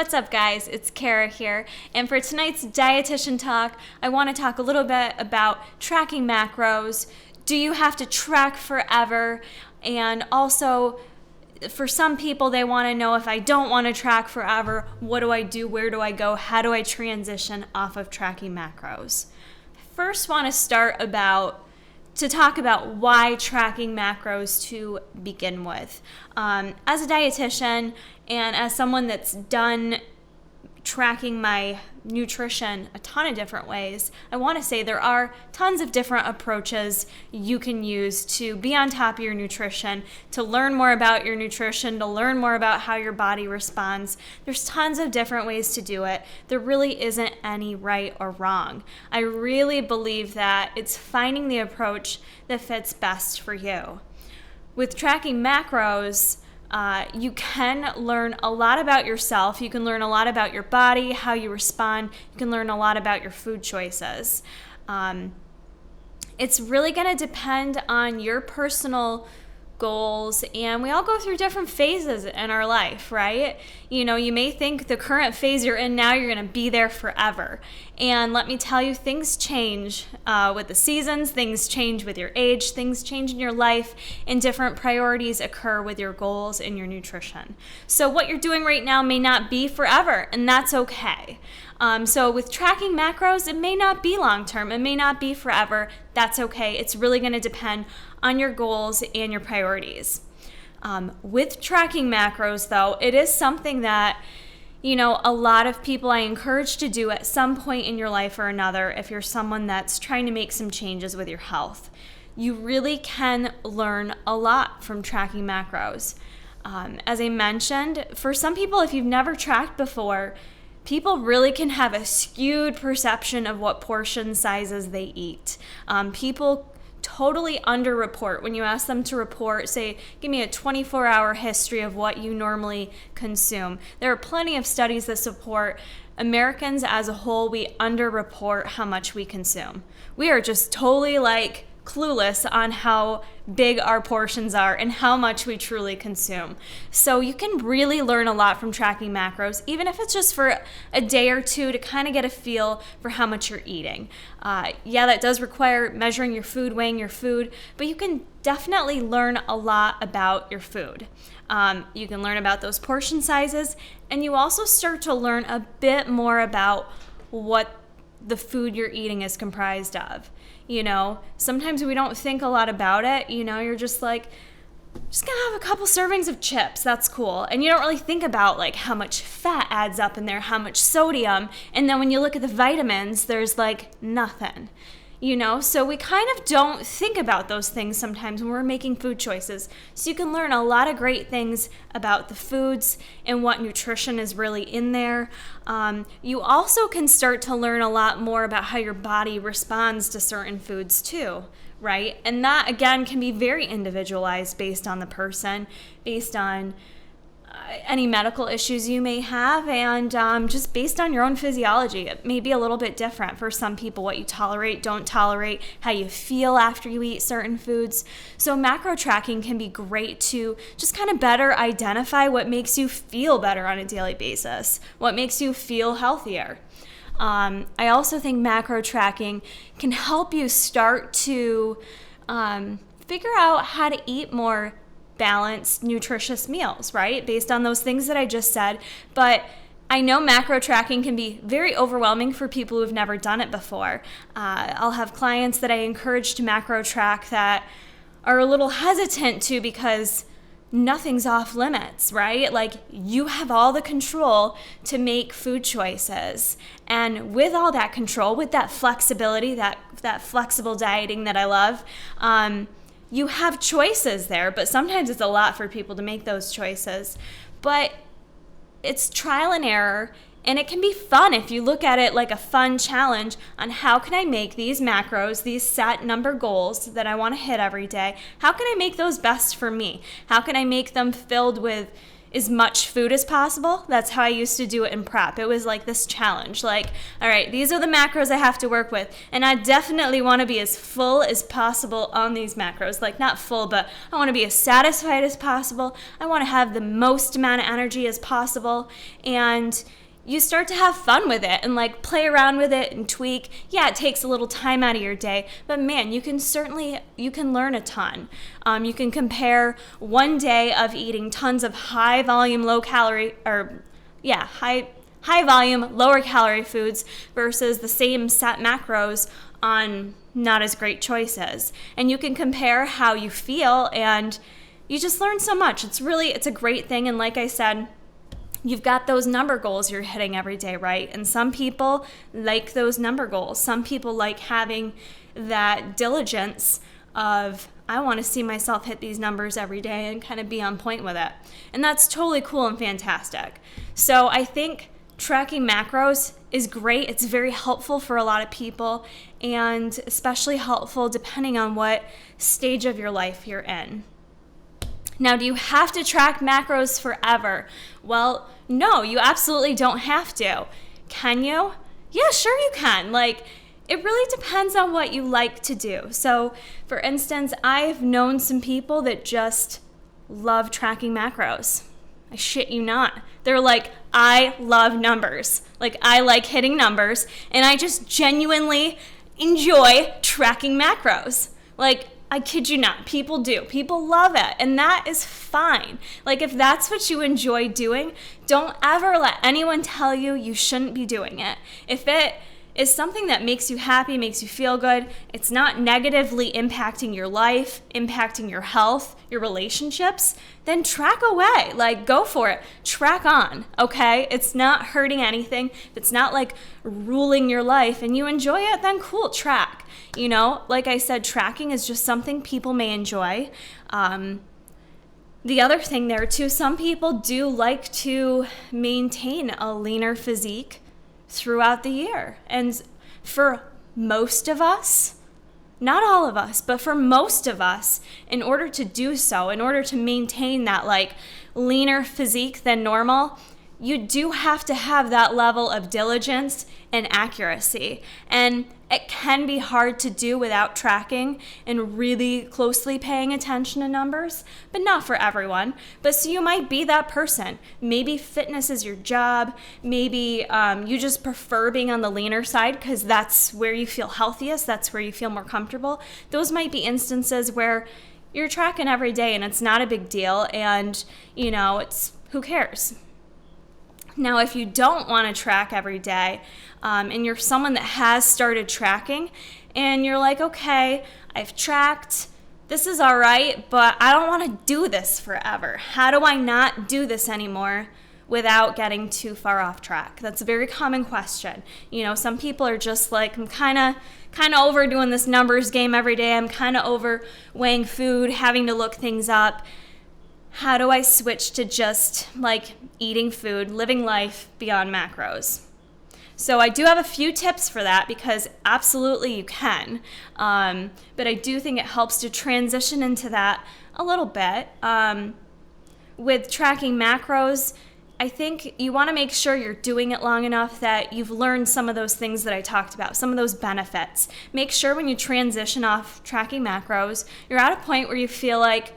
What's up, guys? It's Kara here, and for tonight's dietitian talk, I want to talk a little bit about tracking macros. Do you have to track forever? And also, for some people, they want to know, if I don't want to track forever, what do I do? Where do I go? How do I transition off of tracking macros? First, want to talk about why tracking macros to begin with. As a dietitian and as someone that's done tracking my nutrition a ton of different ways, I want to say there are tons of different approaches you can use to be on top of your nutrition, to learn more about your nutrition, to learn more about how your body responds. There's tons of different ways to do it. There really isn't any right or wrong. I really believe that it's finding the approach that fits best for you. With tracking macros, you can learn a lot about yourself. You can learn a lot about your body, how you respond. You can learn a lot about your food choices. It's really going to depend on your personal goals, and we all go through different phases in our life, right? You know, you may think the current phase you're in now, you're going to be there forever. And let me tell you, things change with the seasons, things change with your age, things change in your life, and different priorities occur with your goals and your nutrition. So what you're doing right now may not be forever, and that's okay. So with tracking macros, it may not be long-term, it may not be forever. That's okay. It's really going to depend on your goals and your priorities. With tracking macros, though, it is something that, you know, a lot of people I encourage to do at some point in your life or another if you're someone that's trying to make some changes with your health. You really can learn a lot from tracking macros. As I mentioned, for some people, if you've never tracked before, people really can have a skewed perception of what portion sizes they eat. People totally underreport. When you ask them to report, say, give me a 24-hour history of what you normally consume. There are plenty of studies that support Americans as a whole, we underreport how much we consume. We are just totally clueless on how big our portions are and how much we truly consume. So you can really learn a lot from tracking macros, even if it's just for a day or two, to kind of get a feel for how much you're eating. Yeah, that does require measuring your food, weighing your food, but you can definitely learn a lot about your food. You can learn about those portion sizes, and you also start to learn a bit more about what the food you're eating is comprised of. You know, sometimes we don't think a lot about it. You know, you're just like, just gonna have a couple servings of chips, that's cool. And you don't really think about how much fat adds up in there, how much sodium. And then when you look at the vitamins, there's nothing. You know, so we kind of don't think about those things sometimes when we're making food choices. So you can learn a lot of great things about the foods and what nutrition is really in there. You also can start to learn a lot more about how your body responds to certain foods too, right? And that, again, can be very individualized based on the person, based on any medical issues you may have, and just based on your own physiology. It may be a little bit different for some people, what you tolerate, don't tolerate, how you feel after you eat certain foods. So macro tracking can be great to just kind of better identify what makes you feel better on a daily basis, what makes you feel healthier. I also think macro tracking can help you start to figure out how to eat more balanced, nutritious meals, right? Based on those things that I just said. But I know macro tracking can be very overwhelming for people who've never done it before. I'll have clients that I encourage to macro track that are a little hesitant to, because nothing's off limits, right? You have all the control to make food choices. And with all that control, with that flexibility, that flexible dieting that I love, you have choices there, but sometimes it's a lot for people to make those choices. But it's trial and error, and it can be fun if you look at it like a fun challenge on how can I make these macros, these set number goals that I want to hit every day, how can I make those best for me? How can I make them filled with as much food as possible. That's how I used to do it in prep. It was like this challenge, like, all right, these are the macros I have to work with, and I definitely want to be as full as possible on these macros. Like, not full, but I want to be as satisfied as possible. I want to have the most amount of energy as possible, and you start to have fun with it and like play around with it and tweak. Yeah, it takes a little time out of your day, but man, you can learn a ton. You can compare one day of eating tons of high volume, high volume, lower calorie foods versus the same set macros on not as great choices. And you can compare how you feel, and you just learn so much. It's a great thing. And like I said, you've got those number goals you're hitting every day, right? And some people like those number goals. Some people like having that diligence of, I want to see myself hit these numbers every day and kind of be on point with it. And that's totally cool and fantastic. So I think tracking macros is great. It's very helpful for a lot of people, and especially helpful depending on what stage of your life you're in. Now, do you have to track macros forever? Well, no, you absolutely don't have to. Can you? Yeah, sure you can. Like, it really depends on what you like to do. So, for instance, I've known some people that just love tracking macros. I shit you not. They're like, I love numbers. Like, I like hitting numbers, and I just genuinely enjoy tracking macros. Like, I kid you not, people do. People love it, and that is fine. Like, if that's what you enjoy doing, don't ever let anyone tell you you shouldn't be doing it. If it is something that makes you happy, makes you feel good, it's not negatively impacting your life, impacting your health, your relationships, then track away. Like, go for it. Track on, okay? It's not hurting anything. If it's not like ruling your life and you enjoy it, then cool, track. You know, like I said, tracking is just something people may enjoy. The other thing there too, some people do like to maintain a leaner physique throughout the year. And for most of us, not all of us, but for most of us, in order to do so, in order to maintain that like leaner physique than normal, you do have to have that level of diligence and accuracy. And it can be hard to do without tracking and really closely paying attention to numbers, but not for everyone. But so you might be that person. Maybe fitness is your job. Maybe you just prefer being on the leaner side because that's where you feel healthiest. That's where you feel more comfortable. Those might be instances where you're tracking every day and it's not a big deal, and you know, it's who cares? Now, if you don't want to track every day, and you're someone that has started tracking, and you're like, okay, I've tracked, this is all right, but I don't want to do this forever. How do I not do this anymore without getting too far off track? That's a very common question. You know, some people are just like, I'm kind of over doing this numbers game every day. I'm kind of over weighing food, having to look things up. How do I switch to just like eating food, living life beyond macros? So I do have a few tips for that, because absolutely you can. But I do think it helps to transition into that a little bit. With tracking macros, I think you want to make sure you're doing it long enough that you've learned some of those things that I talked about, some of those benefits. Make sure when you transition off tracking macros, you're at a point where you feel like,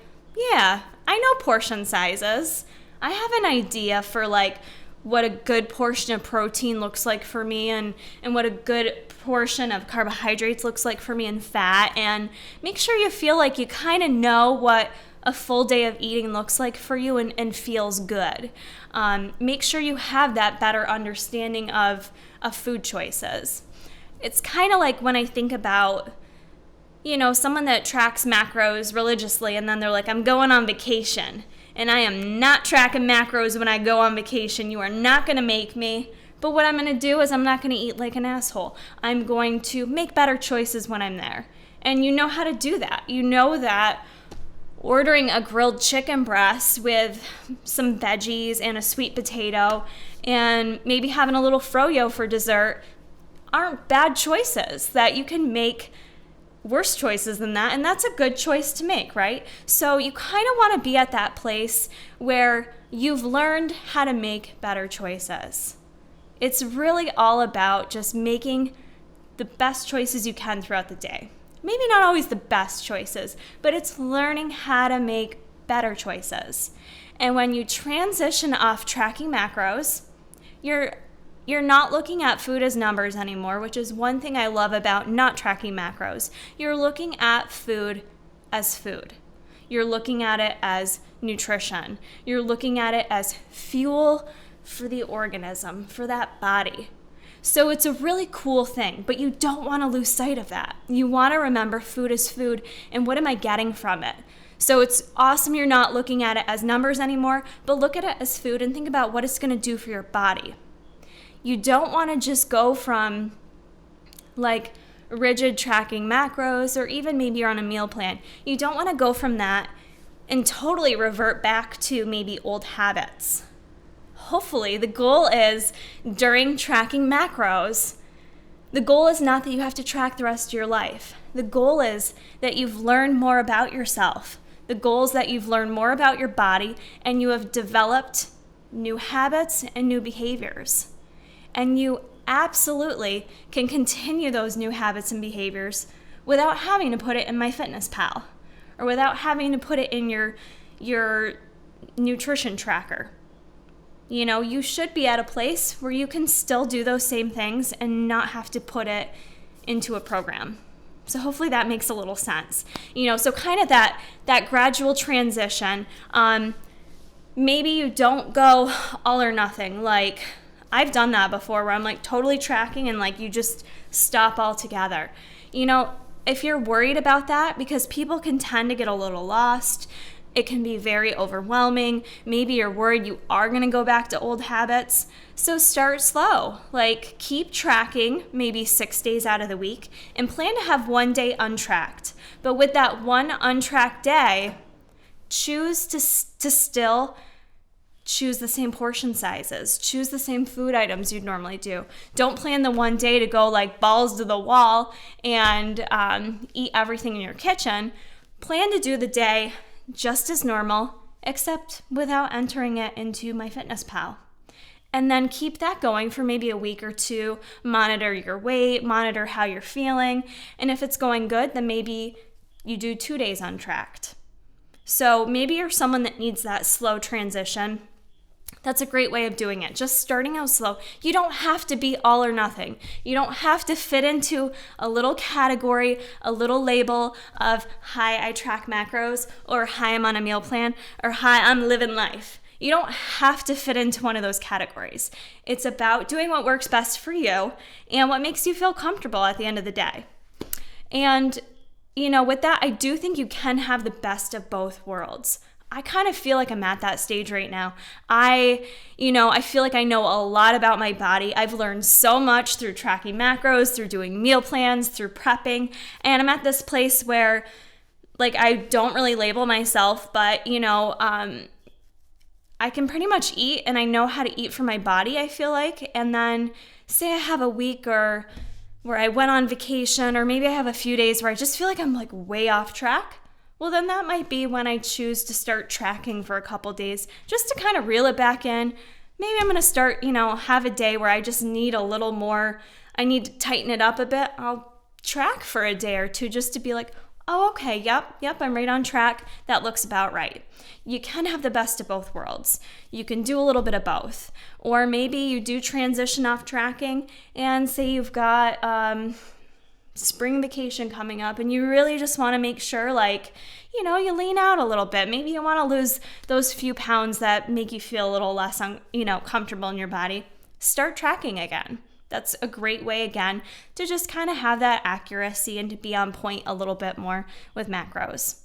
yeah, I know portion sizes. I have an idea for like what a good portion of protein looks like for me, and what a good portion of carbohydrates looks like for me, and fat. And make sure you feel like you kind of know what a full day of eating looks like for you and feels good. Make sure you have that better understanding of food choices. It's kind of like when I think about, you know, someone that tracks macros religiously, and then they're like, I'm going on vacation, and I am not tracking macros when I go on vacation. You are not going to make me. But what I'm going to do is I'm not going to eat like an asshole. I'm going to make better choices when I'm there. And you know how to do that. You know that ordering a grilled chicken breast with some veggies and a sweet potato and maybe having a little froyo for dessert aren't bad choices, that you can make worse choices than that, and that's a good choice to make, right? So you kind of want to be at that place where you've learned how to make better choices. It's really all about just making the best choices you can throughout the day. Maybe not always the best choices, but it's learning how to make better choices. And when you transition off tracking macros, you're not looking at food as numbers anymore, which is one thing I love about not tracking macros. You're looking at food as food. You're looking at it as nutrition. You're looking at it as fuel for the organism, for that body. So it's a really cool thing, but you don't want to lose sight of that. You want to remember food is food, and what am I getting from it? So it's awesome you're not looking at it as numbers anymore, but look at it as food and think about what it's going to do for your body. You don't want to just go from like rigid tracking macros, or even maybe you're on a meal plan. You don't want to go from that and totally revert back to maybe old habits. Hopefully, the goal is during tracking macros, the goal is not that you have to track the rest of your life. The goal is that you've learned more about yourself. The goal is that you've learned more about your body and you have developed new habits and new behaviors. And you absolutely can continue those new habits and behaviors without having to put it in MyFitnessPal or without having to put it in your nutrition tracker. You know, you should be at a place where you can still do those same things and not have to put it into a program. So hopefully that makes a little sense. You know, so kind of that gradual transition. Maybe you don't go all or nothing. Like, I've done that before where I'm like totally tracking and like you just stop altogether. You know, if you're worried about that, because people can tend to get a little lost, it can be very overwhelming. Maybe you're worried you are going to go back to old habits. So start slow. Like, keep tracking maybe 6 days out of the week and plan to have one day untracked. But with that one untracked day, choose to still choose the same portion sizes. Choose the same food items you'd normally do. Don't plan the one day to go like balls to the wall and eat everything in your kitchen. Plan to do the day just as normal, except without entering it into MyFitnessPal. And then keep that going for maybe a week or two. Monitor your weight, monitor how you're feeling. And if it's going good, then maybe you do 2 days untracked. So maybe you're someone that needs that slow transition. That's a great way of doing it. Just starting out slow. You don't have to be all or nothing. You don't have to fit into a little category, a little label of, hi, I track macros, or hi, I'm on a meal plan, or hi, I'm living life. You don't have to fit into one of those categories. It's about doing what works best for you and what makes you feel comfortable at the end of the day. And, you know, with that, I do think you can have the best of both worlds. I kind of feel like I'm at that stage right now. I feel like I know a lot about my body. I've learned so much through tracking macros, through doing meal plans, through prepping. And I'm at this place where, like, I don't really label myself, but, I can pretty much eat and I know how to eat for my body, I feel like. And then say I have a week or where I went on vacation, or maybe I have a few days where I just feel like I'm like way off track. Well, then that might be when I choose to start tracking for a couple days just to kind of reel it back in. Maybe I'm going to start, have a day where I just need a little more, I need to tighten it up a bit. I'll track for a day or two just to be like, oh, okay, yep, I'm right on track. That looks about right. You can have the best of both worlds. You can do a little bit of both. Or maybe you do transition off tracking and say you've got spring vacation coming up and you really just want to make sure you lean out a little bit. Maybe you want to lose those few pounds that make you feel a little less comfortable in your body. Start tracking again. That's a great way, again, to just kind of have that accuracy and to be on point a little bit more with macros.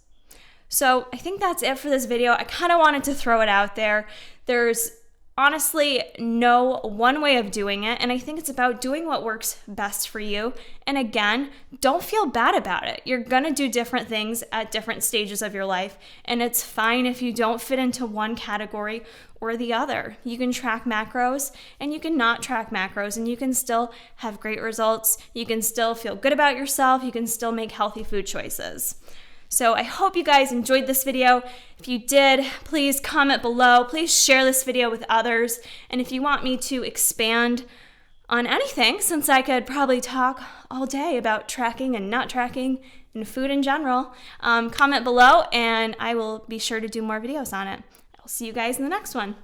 So I think that's it for this video. I kind of wanted to throw it out there. There's honestly no one way of doing it, and I think it's about doing what works best for you. And again, don't feel bad about it. You're gonna do different things at different stages of your life, and it's fine if you don't fit into one category or the other. You can track macros and you can not track macros, and you can still have great results. You can still feel good about yourself. You can still make healthy food choices. So I hope you guys enjoyed this video. If you did, please comment below. Please share this video with others. And if you want me to expand on anything, since I could probably talk all day about tracking and not tracking and food in general, comment below and I will be sure to do more videos on it. I'll see you guys in the next one.